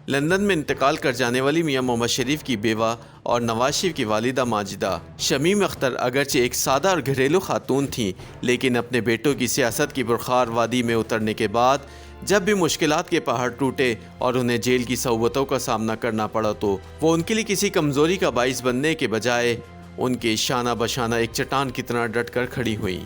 London میں انتقال کر جانے والی میاں محمد شریف کی بیوہ اور نواز شریف کی والدہ ماجدہ شمیم اختر اگرچہ ایک سادہ اور گھریلو خاتون تھیں، لیکن اپنے بیٹوں کی سیاست کی پرخار وادی میں اترنے کے بعد جب بھی مشکلات کے پہاڑ ٹوٹے اور انہیں جیل کی صعوبتوں کا سامنا کرنا پڑا تو وہ ان کے لیے کسی کمزوری کا باعث بننے کے بجائے ان کے شانہ بشانہ ایک چٹان کی طرح ڈٹ کر کھڑی ہوئیں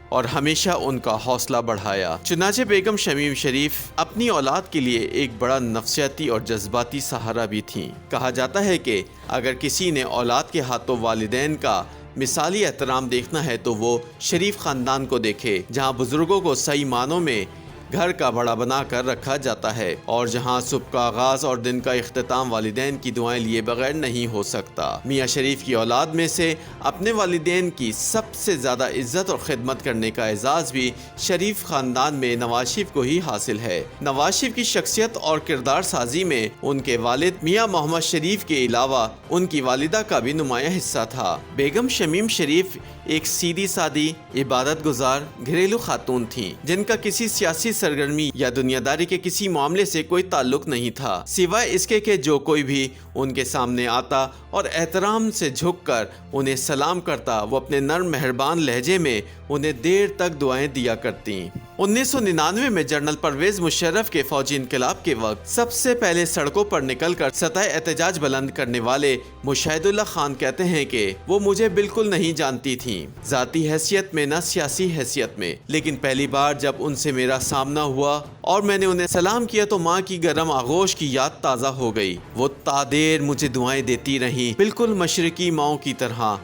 اور ہمیشہ ان کا حوصلہ بڑھایا۔ چنانچہ بیگم شمیم شریف اپنی اولاد کے لیے ایک بڑا نفسیاتی اور جذباتی سہارا بھی تھیں۔ کہا جاتا ہے کہ اگر کسی نے اولاد کے ہاتھوں والدین کا مثالی احترام دیکھنا ہے تو وہ شریف خاندان کو دیکھے، جہاں بزرگوں کو صحیح معنوں میں گھر کا بڑا بنا کر رکھا جاتا ہے اور جہاں صبح کا آغاز اور دن کا اختتام والدین کی دعائیں لیے بغیر نہیں ہو سکتا۔ میاں شریف کی اولاد میں سے اپنے والدین کی سب سے زیادہ عزت اور خدمت کرنے کا اعزاز بھی شریف خاندان میں نواز شریف کو ہی حاصل ہے۔ نواز شریف کی شخصیت اور کردار سازی میں ان کے والد میاں محمد شریف کے علاوہ ان کی والدہ کا بھی نمایاں حصہ تھا۔ بیگم شمیم شریف ایک سیدھی سادی، عبادت گزار گھریلو خاتون تھیں، جن کا کسی سیاسی سرگرمی یا دنیا داری کے کسی معاملے سے کوئی تعلق نہیں تھا، سوائے اس کے کہ جو کوئی بھی ان کے سامنے آتا اور احترام سے جھک کر انہیں سلام کرتا، وہ اپنے نرم مہربان لہجے میں انہیں دیر تک دعائیں دیا کرتیں۔ 1999 میں جنرل پرویز مشرف کے فوجی انقلاب کے وقت سب سے پہلے سڑکوں پر نکل کر سطح احتجاج بلند کرنے والے مشاہد اللہ خان کہتے ہیں کہ وہ مجھے بالکل نہیں جانتی تھیں، ذاتی حیثیت میں نہ سیاسی حیثیت میں، لیکن پہلی بار جب ان سے میرا سامنا ہوا اور میں نے انہیں سلام کیا تو ماں کی گرم آغوش کی یاد تازہ ہو گئی۔ وہ تا دیر مجھے دعائیں دیتی رہیں، بالکل مشرقی ماؤں کی طرح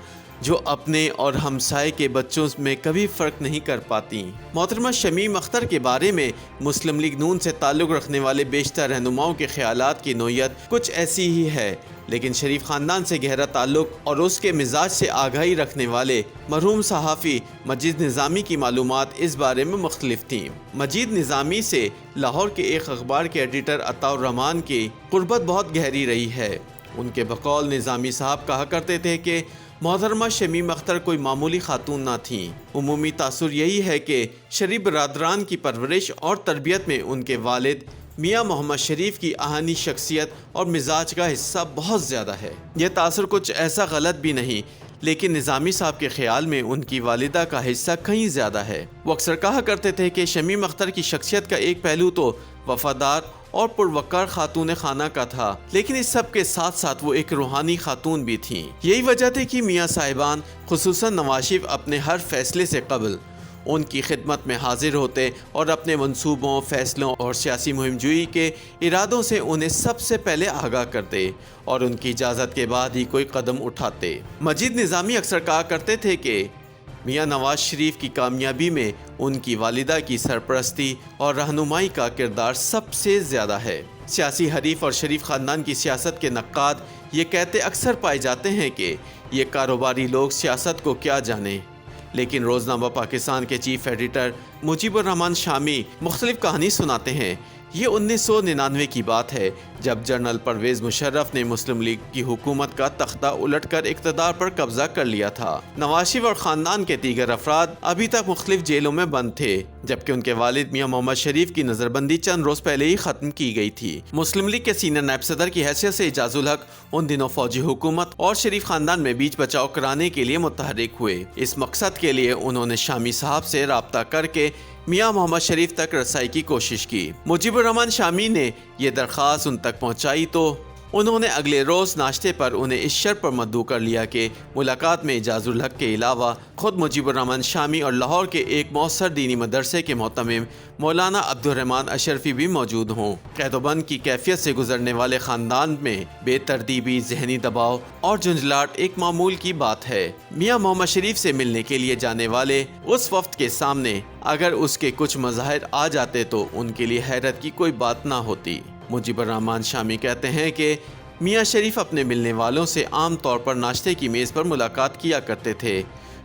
جو اپنے اور ہمسائے کے بچوں میں کبھی فرق نہیں کر پاتی۔ محترمہ شمیم اختر کے بارے میں مسلم لیگ نون سے تعلق رکھنے والے بیشتر رہنماؤں کے خیالات کی نوعیت کچھ ایسی ہی ہے، لیکن شریف خاندان سے گہرا تعلق اور اس کے مزاج سے آگاہی رکھنے والے مرحوم صحافی مجید نظامی کی معلومات اس بارے میں مختلف تھیں۔ مجید نظامی سے لاہور کے ایک اخبار کے ایڈیٹر عطاء الرحمان کی قربت بہت گہری رہی ہے۔ ان کے بقول نظامی صاحب کہا کرتے تھے کہ محترمہ شمیم اختر کوئی معمولی خاتون نہ تھیں۔ عمومی تاثر یہی ہے کہ شریف برادران کی پرورش اور تربیت میں ان کے والد میاں محمد شریف کی آہنی شخصیت اور مزاج کا حصہ بہت زیادہ ہے۔ یہ تاثر کچھ ایسا غلط بھی نہیں، لیکن نظامی صاحب کے خیال میں ان کی والدہ کا حصہ کہیں زیادہ ہے۔ وہ اکثر کہا کرتے تھے کہ شمیم اختر کی شخصیت کا ایک پہلو تو وفادار اور پروقار خاتون خانہ کا تھا، لیکن اس سب کے ساتھ ساتھ وہ ایک روحانی خاتون بھی تھیں۔ یہی وجہ تھی کہ میاں صاحبان خصوصاً نواز شریف اپنے ہر فیصلے سے قبل ان کی خدمت میں حاضر ہوتے اور اپنے منصوبوں، فیصلوں اور سیاسی مہم جوئی کے ارادوں سے انہیں سب سے پہلے آگاہ کرتے اور ان کی اجازت کے بعد ہی کوئی قدم اٹھاتے۔ مجید نظامی اکثر کہا کرتے تھے کہ میاں نواز شریف کی کامیابی میں ان کی والدہ کی سرپرستی اور رہنمائی کا کردار سب سے زیادہ ہے۔ سیاسی حریف اور شریف خاندان کی سیاست کے نقاد یہ کہتے اکثر پائے جاتے ہیں کہ یہ کاروباری لوگ سیاست کو کیا جانیں، لیکن روزنامہ پاکستان کے چیف ایڈیٹر مجیب الرحمان شامی مختلف کہانی سناتے ہیں۔ یہ 1999 کی بات ہے جب جنرل پرویز مشرف نے مسلم لیگ کی حکومت کا تختہ الٹ کر اقتدار پر قبضہ کر لیا تھا۔ نواز شریف اور خاندان کے دیگر افراد ابھی تک مختلف جیلوں میں بند تھے، جبکہ ان کے والد میاں محمد شریف کی نظر بندی چند روز پہلے ہی ختم کی گئی تھی۔ مسلم لیگ کے سینئر نائب صدر کی حیثیت سے اعجاز الحق ان دنوں فوجی حکومت اور شریف خاندان میں بیچ بچاؤ کرانے کے لیے متحرک ہوئے۔ اس مقصد کے لیے انہوں نے شامی صاحب سے رابطہ کر کے میاں محمد شریف تک رسائی کی کوشش کی۔ مجیب الرحمان شامی نے یہ درخواست ان تک پہنچائی تو انہوں نے اگلے روز ناشتے پر انہیں اس شرط پر مدعو کر لیا کہ ملاقات میں اعجاز الحق کے علاوہ خود مجیب الرحمان شامی اور لاہور کے ایک مؤثر دینی مدرسے کے محتمم مولانا عبد الرحمان اشرفی بھی موجود ہوں۔ قید و بند کی کیفیت سے گزرنے والے خاندان میں بے ترتیبی، ذہنی دباؤ اور جھنجھلاہٹ ایک معمول کی بات ہے۔ میاں محمد شریف سے ملنے کے لیے جانے والے اس وفد کے سامنے اگر اس کے کچھ مظاہر آ جاتے تو ان کے لیے حیرت کی کوئی بات نہ ہوتی۔ مجیب الرحمان شامی کہتے ہیں کہ میاں شریف اپنے ملنے والوں سے عام طور پر ناشتے کی میز پر ملاقات کیا کرتے تھے،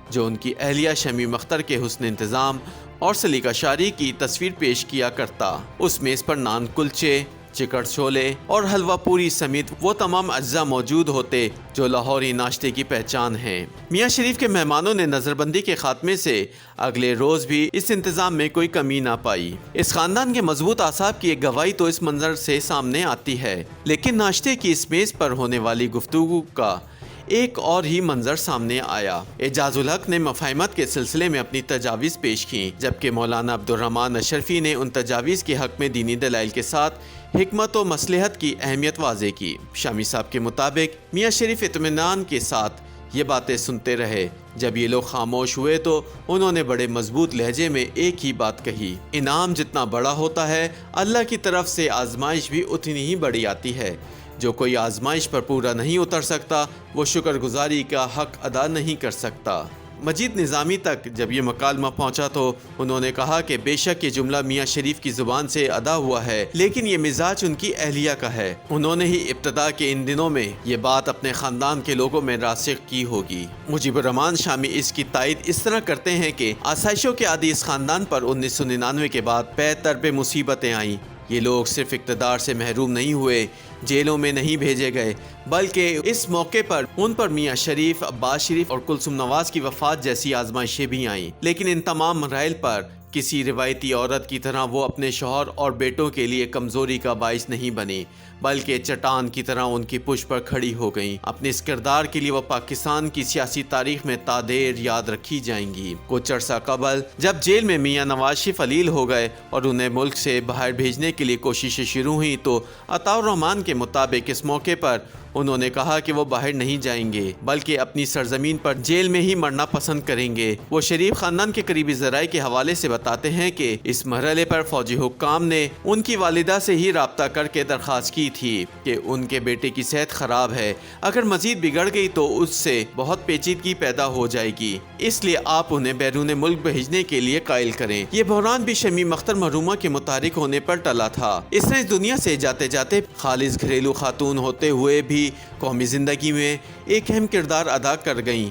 جو ان کی اہلیہ شمیم اختر کے حسن انتظام اور سلیقہ شعری کی تصویر پیش کیا کرتا۔ اس میز پر نان، کلچے چکن چھولے اور حلوہ پوری سمیت وہ تمام اجزاء موجود ہوتے جو لاہوری ناشتے کی پہچان ہیں۔ میاں شریف کے مہمانوں نے نظر بندی کے خاتمے سے اگلے روز بھی اس انتظام میں کوئی کمی نہ پائی۔ اس خاندان کے مضبوط اعصاب کی ایک گواہی تو اس منظر سے سامنے آتی ہے، لیکن ناشتے کی اس میز پر ہونے والی گفتگو کا ایک اور ہی منظر سامنے آیا۔ اعجاز الحق نے مفاہمت کے سلسلے میں اپنی تجاویز پیش کی، جبکہ مولانا عبدالرحمن اشرفی نے ان تجاویز کے حق میں دینی دلائل کے ساتھ حکمت و مصلحت کی اہمیت واضح کی۔ شامی صاحب کے مطابق میاں شریف اطمینان کے ساتھ یہ باتیں سنتے رہے۔ جب یہ لوگ خاموش ہوئے تو انہوں نے بڑے مضبوط لہجے میں ایک ہی بات کہی، انعام جتنا بڑا ہوتا ہے اللہ کی طرف سے آزمائش بھی اتنی ہی بڑی آتی ہے۔ جو کوئی آزمائش پر پورا نہیں اتر سکتا وہ شکر گزاری کا حق ادا نہیں کر سکتا۔ مجید نظامی تک جب یہ مکالمہ پہنچا تو انہوں نے کہا کہ بے شک یہ جملہ میاں شریف کی زبان سے ادا ہوا ہے، لیکن یہ مزاج ان کی اہلیہ کا ہے۔ انہوں نے ہی ابتدا کے ان دنوں میں یہ بات اپنے خاندان کے لوگوں میں راسخ کی ہوگی۔ مجیب الرحمان شامی اس کی تائید اس طرح کرتے ہیں کہ آسائشوں کے عادی اس خاندان پر 1999 کے بعد پے در پہ مصیبتیں آئیں۔ یہ لوگ صرف اقتدار سے محروم نہیں ہوئے، جیلوں میں نہیں بھیجے گئے، بلکہ اس موقع پر ان پر میاں شریف، عباس شریف اور کلثوم نواز کی وفات جیسی آزمائشیں بھی آئیں، لیکن ان تمام مراحل پر کسی روایتی عورت کی طرح وہ اپنے شوہر اور بیٹوں کے لیے کمزوری کا باعث نہیں بنی، بلکہ چٹان کی طرح ان کی پشت پر کھڑی ہو گئیں۔ اپنے اس کردار کے لیے وہ پاکستان کی سیاسی تاریخ میں تا دیر یاد رکھی جائیں گی۔ کچھ عرصہ قبل جب جیل میں میاں نواز شریف علیل ہو گئے اور انہیں ملک سے باہر بھیجنے کے لیے کوششیں شروع ہوئیں تو عطاء الرحمان کے مطابق اس موقع پر انہوں نے کہا کہ وہ باہر نہیں جائیں گے بلکہ اپنی سرزمین پر جیل میں ہی مرنا پسند کریں گے۔ وہ شریف خاندان کے قریبی ذرائع کے حوالے سے بتاتے ہیں کہ اس مرحلے پر فوجی حکام نے ان کی والدہ سے ہی رابطہ کر کے درخواست کی تھی کہ ان کے بیٹے کی صحت خراب ہے، اگر مزید بگڑ گئی تو اس سے بہت پیچیدگی پیدا ہو جائے گی، اس لیے آپ انہیں بیرون ملک بھیجنے کے لیے قائل کریں۔ یہ بحران بھی شمیم اختر مرحومہ کے متحرک ہونے پر ٹلا تھا۔ اس نے اس دنیا سے جاتے جاتے خالص گھریلو خاتون ہوتے ہوئے بھی قومی زندگی میں ایک اہم کردار ادا کر گئیں۔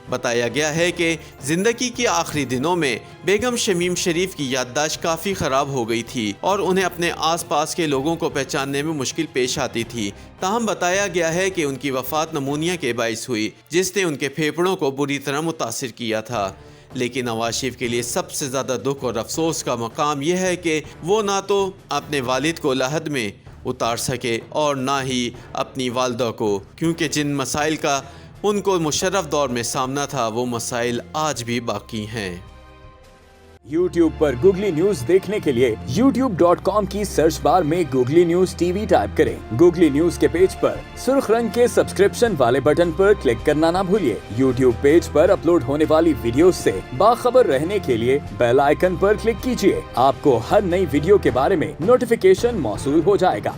بتایا گیا ہے کہ زندگی کے آخری دنوں میں بیگم شمیم شریف کی یادداشت کافی خراب ہو گئی تھی اور انہیں اپنے آس پاس کے لوگوں کو پہچاننے میں مشکل پیش آتی تھی۔ تاہم بتایا گیا ہے کہ ان کی وفات نمونیا کے باعث ہوئی، جس نے ان کے پھیپھڑوں کو بری طرح متاثر کیا تھا۔ لیکن نواز شریف کے لیے سب سے زیادہ دکھ اور افسوس کا مقام یہ ہے کہ وہ نہ تو اپنے والد کو لحد میں اتار سکے اور نہ ہی اپنی والدہ کو، کیونکہ جن مسائل کا ان کو مشرف دور میں سامنا تھا وہ مسائل آج بھی باقی ہیں۔ YouTube پر گوگلی نیوز دیکھنے کے لیے youtube.com کی سرچ بار میں googly news T V type کریں۔ گوگلی نیوز کے پیج پر سرخ رنگ کے سبسکرپشن والے بٹن پر کلک کرنا نہ بھولیے۔ YouTube پیج پر اپلوڈ ہونے والی ویڈیوز سے باخبر رہنے کے لیے بیل آئیکن پر کلک کیجیے۔ آپ کو ہر نئی ویڈیو کے بارے میں نوٹیفیکیشن موصول ہو جائے گا۔